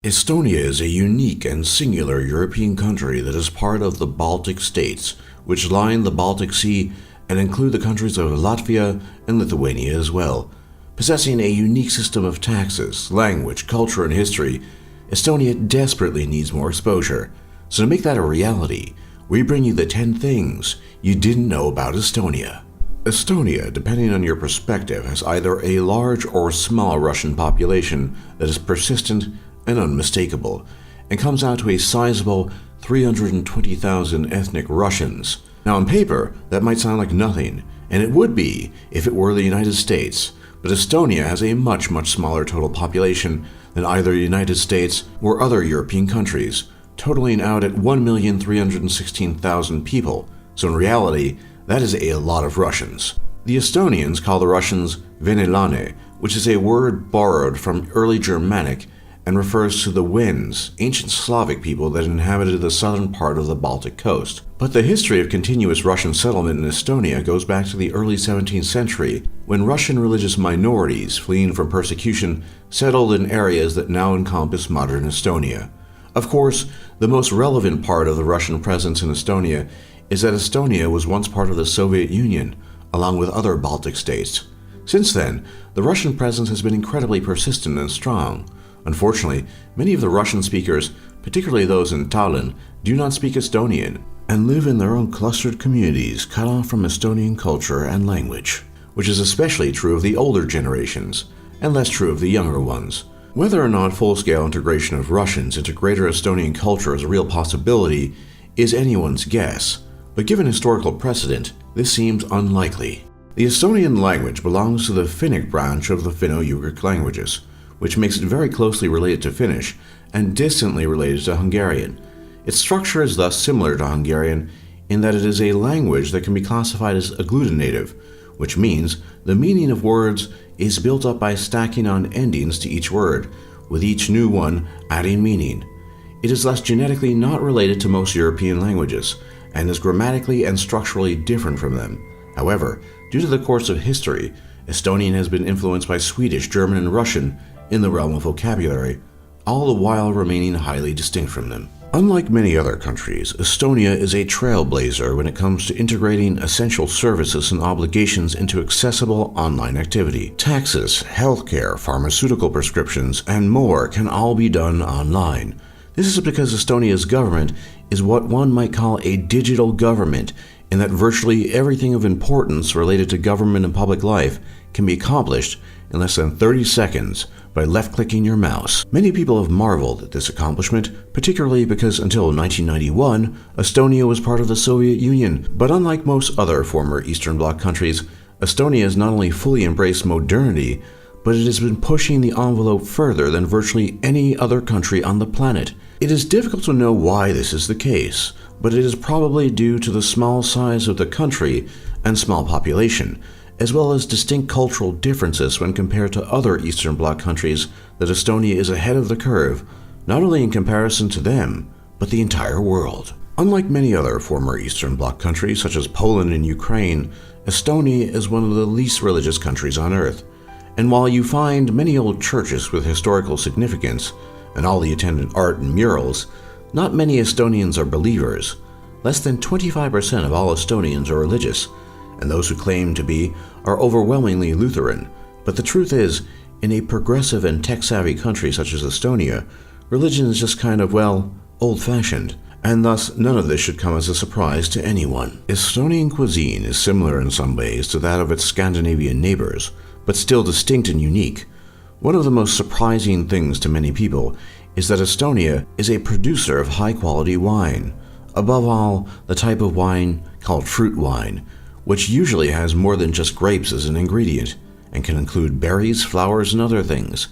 Estonia is a unique and singular European country that is part of the Baltic states, which line the Baltic Sea and include the countries of Latvia and Lithuania as well. Possessing a unique system of taxes, language, culture, and history, Estonia desperately needs more exposure. So to make that a reality, we bring you the 10 things you didn't know about Estonia. Estonia, depending on your perspective, has either a large or small Russian population that is persistent and unmistakable, and comes out to a sizable 320,000 ethnic Russians. Now on paper, that might sound like nothing, and it would be if it were the United States, but Estonia has a much smaller total population than either the United States or other European countries, totaling out at 1,316,000 people, so in reality, that is a lot of Russians. The Estonians call the Russians Venelane, which is a word borrowed from early Germanic and refers to the Wends, ancient Slavic people that inhabited the southern part of the Baltic coast. But the history of continuous Russian settlement in Estonia goes back to the early 17th century, when Russian religious minorities fleeing from persecution settled in areas that now encompass modern Estonia. Of course, the most relevant part of the Russian presence in Estonia is that Estonia was once part of the Soviet Union, along with other Baltic states. Since then, the Russian presence has been incredibly persistent and strong. Unfortunately, many of the Russian speakers, particularly those in Tallinn, do not speak Estonian and live in their own clustered communities cut off from Estonian culture and language, which is especially true of the older generations and less true of the younger ones. Whether or not full-scale integration of Russians into greater Estonian culture is a real possibility is anyone's guess, but given historical precedent, this seems unlikely. The Estonian language belongs to the Finnic branch of the Finno-Ugric languages, which makes it very closely related to Finnish and distantly related to Hungarian. Its structure is thus similar to Hungarian in that it is a language that can be classified as agglutinative, which means the meaning of words is built up by stacking on endings to each word, with each new one adding meaning. It is thus genetically not related to most European languages, and is grammatically and structurally different from them. However, due to the course of history, Estonian has been influenced by Swedish, German, and Russian in the realm of vocabulary, all the while remaining highly distinct from them. Unlike many other countries, Estonia is a trailblazer when it comes to integrating essential services and obligations into accessible online activity. Taxes, healthcare, pharmaceutical prescriptions, and more can all be done online. This is because Estonia's government is what one might call a digital government, in that virtually everything of importance related to government and public life can be accomplished in less than 30 seconds by left-clicking your mouse. Many people have marveled at this accomplishment, particularly because until 1991, Estonia was part of the Soviet Union. But unlike most other former Eastern Bloc countries, Estonia has not only fully embraced modernity, but it has been pushing the envelope further than virtually any other country on the planet. It is difficult to know why this is the case, but it is probably due to the small size of the country and small population, as well as distinct cultural differences when compared to other Eastern Bloc countries, that Estonia is ahead of the curve, not only in comparison to them, but the entire world. Unlike many other former Eastern Bloc countries, such as Poland and Ukraine, Estonia is one of the least religious countries on Earth. And while you find many old churches with historical significance, and all the attendant art and murals, not many Estonians are believers. Less than 25% of all Estonians are religious, and those who claim to be are overwhelmingly Lutheran. But the truth is, in a progressive and tech-savvy country such as Estonia, religion is just kind of, well, old-fashioned, and thus none of this should come as a surprise to anyone. Estonian cuisine is similar in some ways to that of its Scandinavian neighbors, but still distinct and unique. One of the most surprising things to many people is that Estonia is a producer of high-quality wine. Above all, the type of wine called fruit wine, which usually has more than just grapes as an ingredient, and can include berries, flowers, and other things.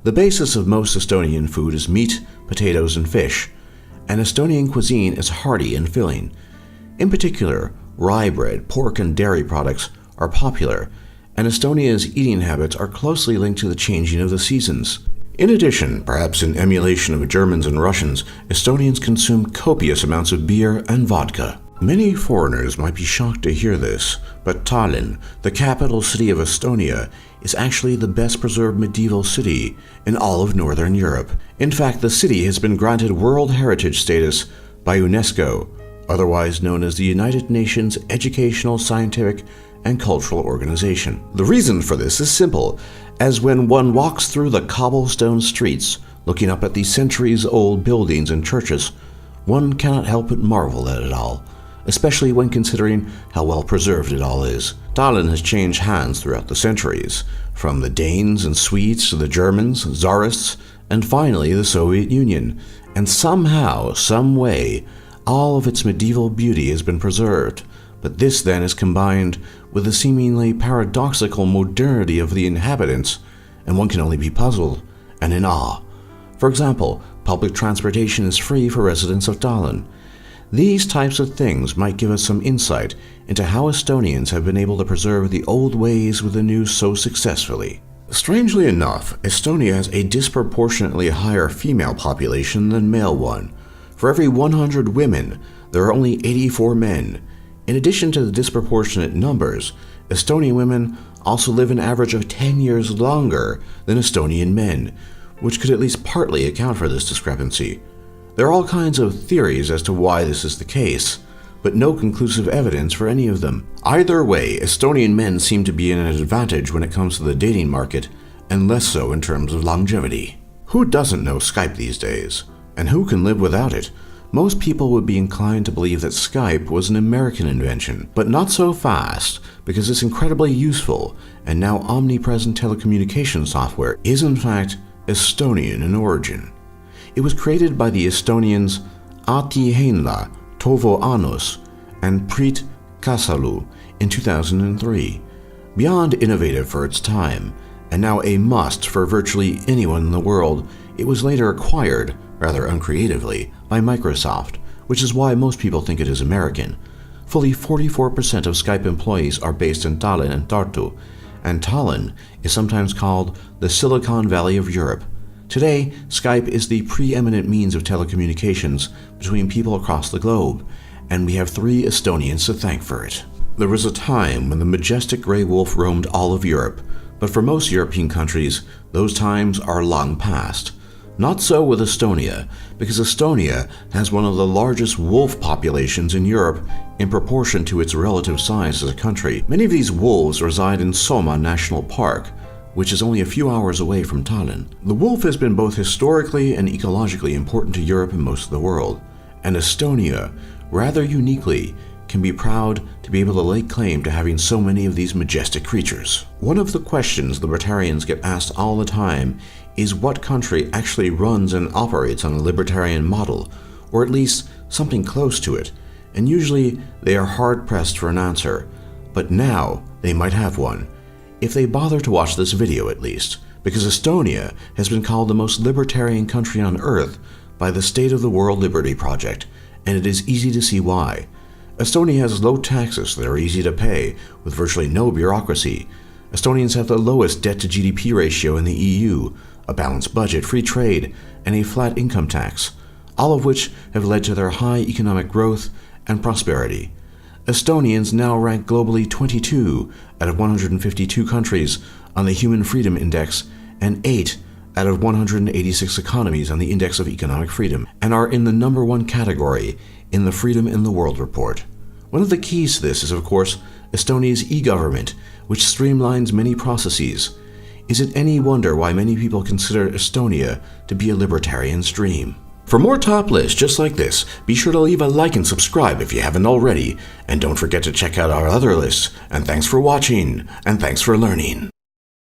The basis of most Estonian food is meat, potatoes, and fish, and Estonian cuisine is hearty and filling. In particular, rye bread, pork, and dairy products are popular, and Estonia's eating habits are closely linked to the changing of the seasons. In addition, perhaps in emulation of Germans and Russians, Estonians consume copious amounts of beer and vodka. Many foreigners might be shocked to hear this, but Tallinn, the capital city of Estonia, is actually the best preserved medieval city in all of Northern Europe. In fact, the city has been granted World Heritage status by UNESCO, otherwise known as the United Nations Educational, Scientific, and Cultural Organization. The reason for this is simple, as when one walks through the cobblestone streets, looking up at the centuries-old buildings and churches, one cannot help but marvel at it all, especially when considering how well preserved it all is. Tallinn has changed hands throughout the centuries, from the Danes and Swedes to the Germans, Tsarists, and finally the Soviet Union, and somehow, some way, all of its medieval beauty has been preserved. But this then is combined with the seemingly paradoxical modernity of the inhabitants, and one can only be puzzled and in awe. For example, public transportation is free for residents of Tallinn. These types of things might give us some insight into how Estonians have been able to preserve the old ways with the new so successfully. Strangely enough, Estonia has a disproportionately higher female population than male one. For every 100 women, there are only 84 men. In addition to the disproportionate numbers, Estonian women also live an average of 10 years longer than Estonian men, which could at least partly account for this discrepancy. There are all kinds of theories as to why this is the case, but no conclusive evidence for any of them. Either way, Estonian men seem to be in an advantage when it comes to the dating market, and less so in terms of longevity. Who doesn't know Skype these days? And who can live without it? Most people would be inclined to believe that Skype was an American invention, but not so fast, because this incredibly useful and now omnipresent telecommunication software is in fact Estonian in origin. It was created by the Estonians Ati Heinla, Tovo Annus, and Priit Kasalu in 2003. Beyond innovative for its time, and now a must for virtually anyone in the world, it was later acquired, rather uncreatively, by Microsoft, which is why most people think it is American. Fully 44% of Skype employees are based in Tallinn and Tartu, and Tallinn is sometimes called the Silicon Valley of Europe. Today, Skype is the preeminent means of telecommunications between people across the globe, and we have 3 Estonians to thank for it. There was a time when the majestic gray wolf roamed all of Europe, but for most European countries, those times are long past. Not so with Estonia, because Estonia has one of the largest wolf populations in Europe in proportion to its relative size as a country. Many of these wolves reside in Soma National Park, which is only a few hours away from Tallinn. The wolf has been both historically and ecologically important to Europe and most of the world, and Estonia, rather uniquely, can be proud to be able to lay claim to having so many of these majestic creatures. One of the questions libertarians get asked all the time is what country actually runs and operates on a libertarian model, or at least something close to it, and usually they are hard-pressed for an answer, but now they might have one, if they bother to watch this video at least, because Estonia has been called the most libertarian country on Earth by the State of the World Liberty Project, and it is easy to see why. Estonia has low taxes that are easy to pay, with virtually no bureaucracy. Estonians have the lowest debt-to-GDP ratio in the EU, a balanced budget, free trade, and a flat income tax, all of which have led to their high economic growth and prosperity. Estonians now rank globally 22 out of 152 countries on the Human Freedom Index and 8 out of 186 economies on the Index of Economic Freedom, and are in the #1 category in the Freedom in the World report. One of the keys to this is, of course, Estonia's e-government, which streamlines many processes. Is it any wonder why many people consider Estonia to be a libertarian's dream? For more top lists just like this, be sure to leave a like and subscribe if you haven't already, and don't forget to check out our other lists. And thanks for watching, and thanks for learning.